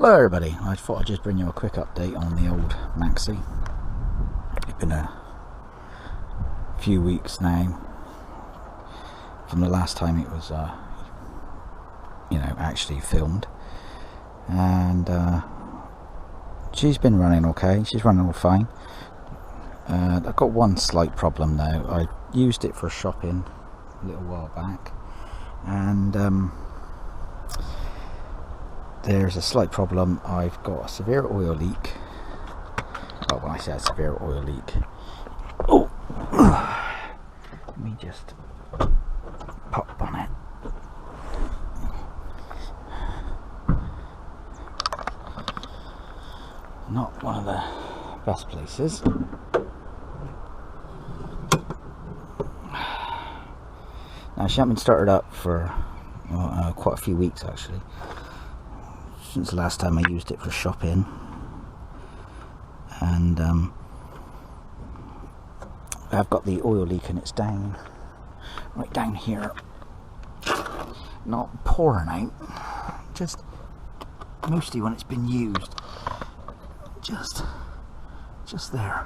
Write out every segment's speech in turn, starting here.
Hello everybody, I thought I'd just bring you a quick update on the old Maxi. It's been a few weeks now from the last time it was actually filmed, and she's been running okay, she's running all fine. I've got one slight problem though. I used it for shopping a little while back, and there's a slight problem. I've got a severe oil leak. Well, when I say a severe oil leak, oh, let me just pop on it. Not one of the best places. Now, she hasn't been started up for quite a few weeks actually, since the last time I used it for shopping, and I've got the oil leak and it's down, right down here, not pouring out, just mostly when it's been used, just there.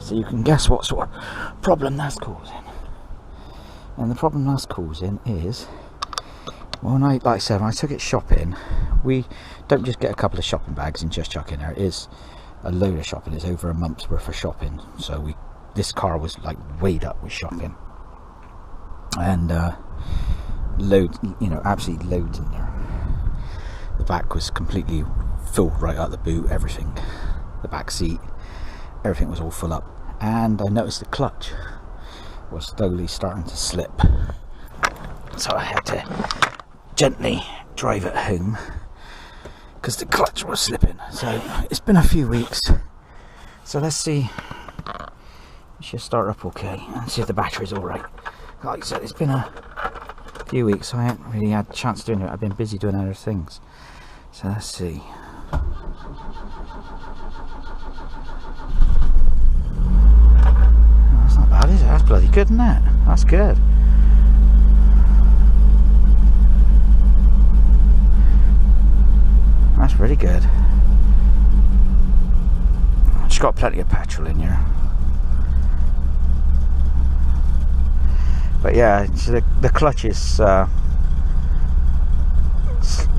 So you can guess what sort of problem that's causing. And the problem that's causing is, well, like I said, when I took it shopping, we don't just get a couple of shopping bags and just chuck in there. It is a load of shopping. It's over a month's worth of shopping. So this car was like weighed up with shopping, and loads, absolutely loads in there. The back was completely filled right out the boot. Everything, the back seat, everything was all full up. And I noticed the clutch was slowly starting to slip, so I had to gently drive it home because the clutch was slipping. So it's been a few weeks, so let's see. It should start up okay and see if the battery's alright. Like I said, it's been a few weeks, so I haven't really had a chance doing it. I've been busy doing other things, so let's see. That's bloody good, isn't it? That's good. That's really good. She's got plenty of petrol in here. But yeah, the clutches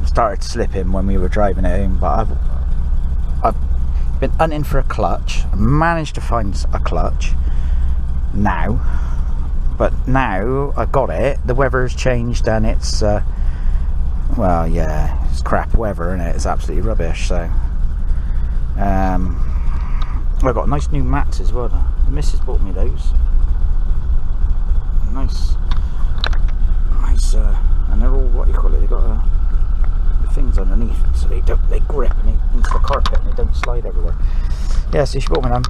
started slipping when we were driving it home. But I've been hunting for a clutch. I managed to find a clutch now, but now I've got it. The weather's changed and it's well, yeah, it's crap weather, isn't it? It's absolutely rubbish. So I've got nice new mats as well. The missus bought me those. Nice, and they're all, what do you call it? They got the things underneath, so they grip into the carpet and they don't slide everywhere. Yeah, so she bought me them.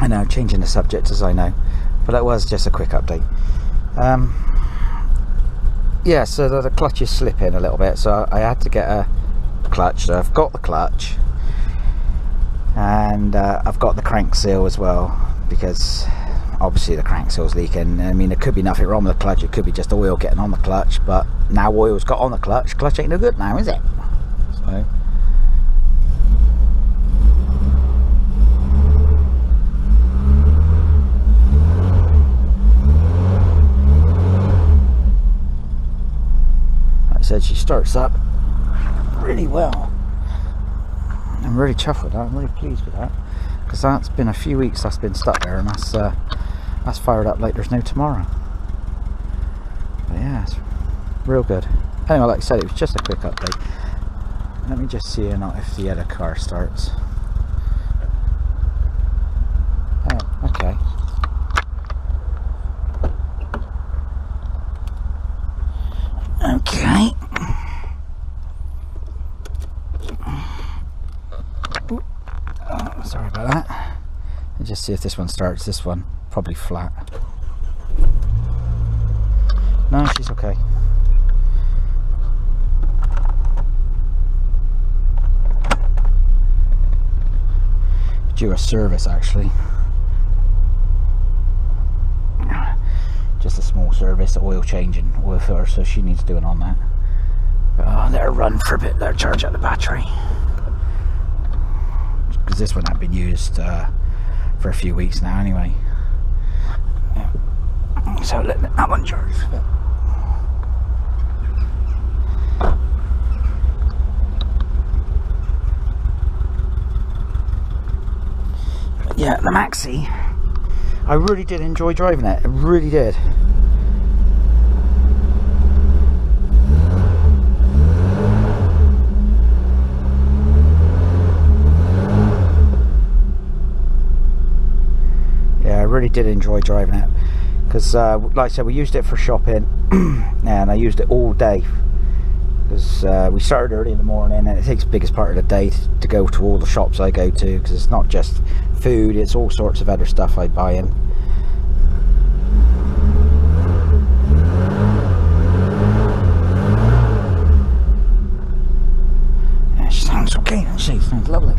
I know, changing the subject as I know, but that was just a quick update. Yeah, so the clutch is slipping a little bit, so I had to get a clutch. So I've got the clutch, and I've got the crank seal as well, because obviously the crank seal's leaking. I mean, there could be nothing wrong with the clutch, it could be just oil getting on the clutch, but now oil's got on the clutch ain't no good now, is it? So said, she starts up really well. I'm really chuffed with that. I'm really pleased with that, because that's been a few weeks that's been stuck there, and that's fired up like there's no tomorrow. But yeah, it's real good. Anyway, like I said, it was just a quick update. Let me just see if the other car starts. Oh, okay. Okay. Oh, sorry about that. Let's just see if this one starts. This one probably flat. No, she's okay. Due a service actually. just a small service, oil change and oil filter, so she needs doing on that. Let her run for a bit, let her charge out the battery, because this one hasn't been used for a few weeks now anyway. Yeah. So let that one charge a bit. Yeah, the Maxi, I really did enjoy driving it. I really did. Yeah, I really did enjoy driving it, because like I said, we used it for shopping and I used it all day, because we started early in the morning and it takes the biggest part of the day to go to all the shops I go to, because it's not just food, it's all sorts of other stuff I buy in. Yeah, she sounds okay, doesn't she? Sounds lovely.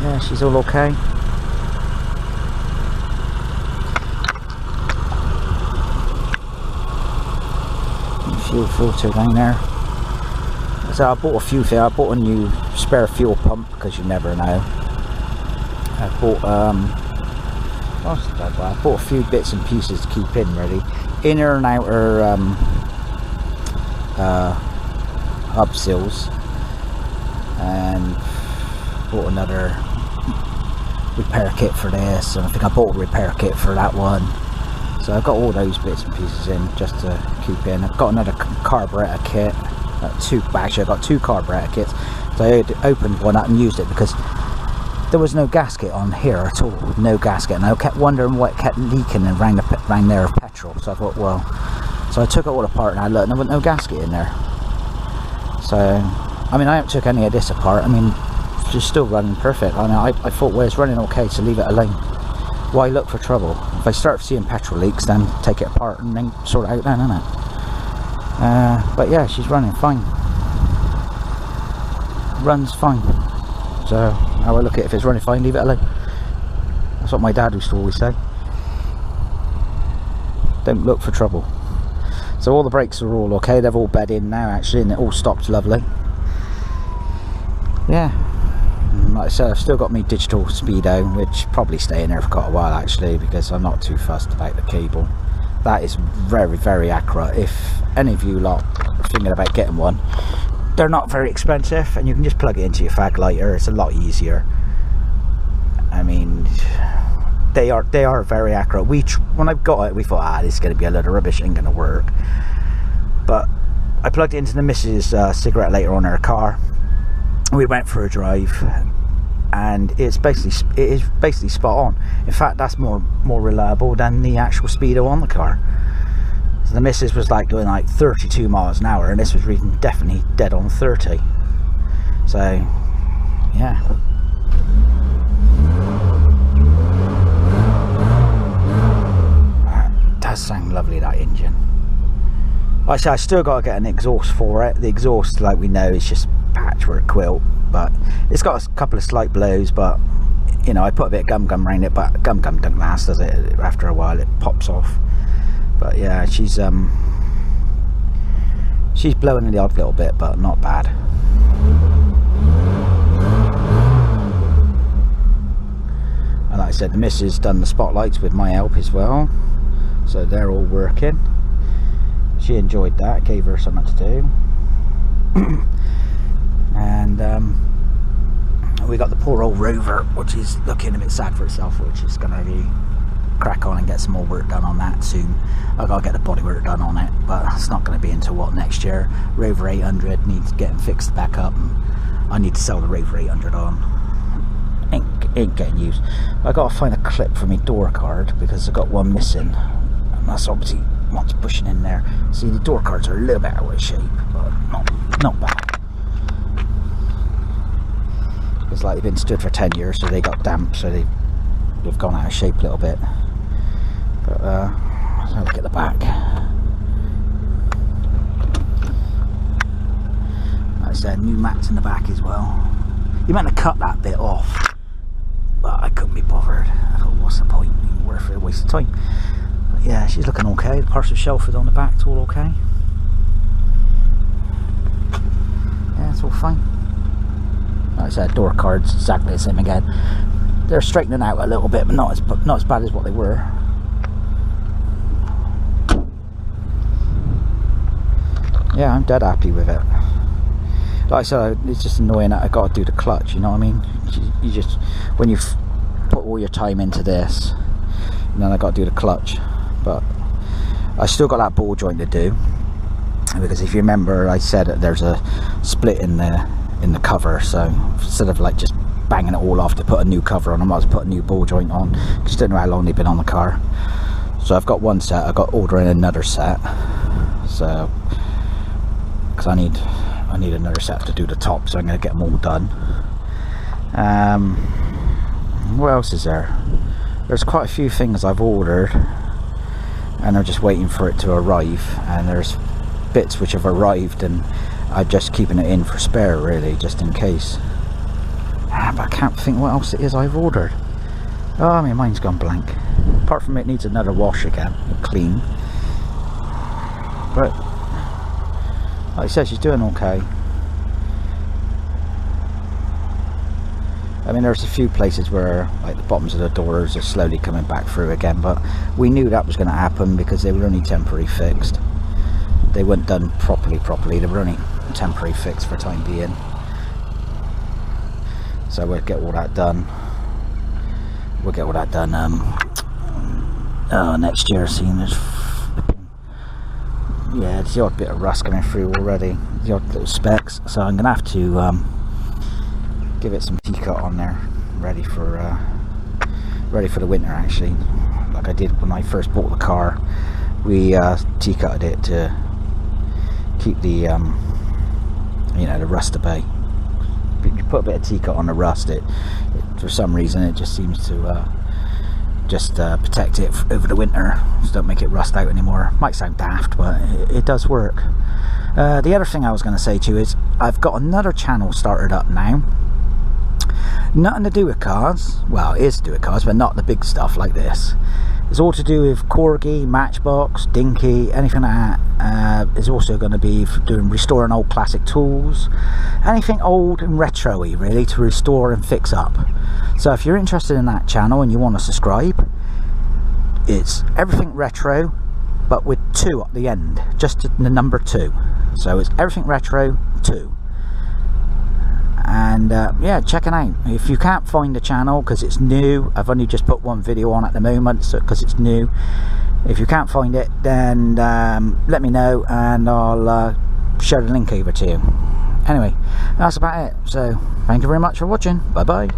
Yeah, she's all okay. Fuel filter down there. So I bought a few things. I bought a new spare fuel pump, because you never know. I bought I bought a few bits and pieces to keep in ready. Inner and outer hub seals, and bought another repair kit for this, and I think I bought a repair kit for that one. So I've got all those bits and pieces in just to keep in. I've got another carburetor kit. Actually, I've got two carburetor kits. So I opened one up and used it because there was no gasket on here at all. No gasket. And I kept wondering what kept leaking and rang there of petrol. So I thought, well... So I took it all apart and I looked and there wasn't no gasket in there. So, I mean, I haven't took any of this apart. I mean, it's just still running perfect. I mean, I thought, well, it's running okay, so leave it alone. Why look for trouble? If I start seeing petrol leaks, then take it apart and then sort it out then, innit? But yeah, she's running fine. Runs fine. So how I look at it, if it's running fine, leave it alone. That's what my dad used to always say. Don't look for trouble. So all the brakes are all okay. They've all bed in now actually, and it all stopped lovely. Yeah. Like I said, I've still got my digital speedo, which probably stay in there for quite a while actually, because I'm not too fussed about the cable. That is very, very accurate. If any of you lot are thinking about getting one, they're not very expensive, and you can just plug it into your fag lighter. It's a lot easier. I mean, they are very accurate. When I got it, we thought, this is going to be a load of rubbish, ain't going to work. But I plugged it into the missus' cigarette lighter on her car. We went for a drive, and it is basically spot on. In fact, that's more reliable than the actual speedo on the car. So the missus was like doing like 32 miles an hour, and this was reading definitely dead on 30. So yeah. It does sound lovely, that engine. Like I say, I still got to get an exhaust for it. The exhaust, like we know, is just patchwork quilt, but it's got a couple of slight blows, but you know, I put a bit of gum around it, but gum don't last, does it? After a while it pops off. But yeah, she's blowing in the odd little bit, but not bad. And like I said, the missus done the spotlights with my help as well, so they're all working. She enjoyed that, gave her something to do. And we got the poor old Rover, which is looking a bit sad for itself, which is going to be crack on and get some more work done on that soon. I've got to get the bodywork done on it, but it's not going to be until what, next year. Rover 800 needs getting fixed back up, and I need to sell the Rover 800 on. Ain't getting used. I've got to find a clip for my door card, because I've got one missing, and that's obviously what's pushing in there. See, the door cards are a little bit out of shape, but not bad. It's like they've been stood for 10 years, so they got damp, so they've gone out of shape a little bit. But let's have a look at the back. Like I said, new mats in the back as well. You meant to cut that bit off, but I couldn't be bothered. I thought, what's the point? Ain't worth it, a waste of time. But yeah, she's looking okay. The parcel shelf is on the back, it's all okay. Yeah, it's all fine. Like I said, door cards exactly the same again. They're straightening out a little bit, but not as bad as what they were. Yeah, I'm dead happy with it. Like I said, it's just annoying that I got to do the clutch, you know what I mean? You just, when you put all your time into this, and then I got to do the clutch. But I still got that ball joint to do, because if you remember, I said that there's a split in the cover, so instead of like just banging it all off to put a new cover on, I might as well put a new ball joint on, because you don't know how long they've been on the car. So I've got one set, I've got ordering another set, so because I need another set to do the top, so I'm going to get them all done. What else is there? There's quite a few things I've ordered and I'm just waiting for it to arrive, and there's bits which have arrived and I'm just keeping it in for spare, really, just in case. But I can't think what else it is I've ordered. Oh, I mean, mine's gone blank. Apart from it needs another wash again, clean. But like I said, she's doing okay. I mean, there's a few places where like the bottoms of the doors are slowly coming back through again, but we knew that was going to happen because they were only temporary fixed. They weren't done properly, they were only temporary fixed for the time being. So we'll get all that done. We'll get all that done next year, seeing there's the odd bit of rust coming through already, the odd little specks, so I'm gonna have to give it some T-cut on there, ready for the winter. Actually, like I did when I first bought the car, we T-cutted it to keep the the rust at bay. You put a bit of T-cut on the rust, it for some reason it just seems to protect it over the winter, so don't make it rust out anymore. Might sound daft, but it does work. The other thing I was going to say to you is I've got another channel started up now. Nothing to do with cars. Well, it is to do with cars, but not the big stuff like this. It's all to do with Corgi, Matchbox, Dinky, anything like that. It's also going to be restoring old classic tools, anything old and retro-y, really, to restore and fix up. So if you're interested in that channel and you want to subscribe, it's everything retro, but with 2 at the end, just the number 2. So it's everything retro 2. And yeah, check it out. If you can't find the channel because it's new, I've only just put one video on at the moment, so because it's new. If you can't find it, then let me know and I'll share the link over to you. Anyway, that's about it. So thank you very much for watching. Bye bye.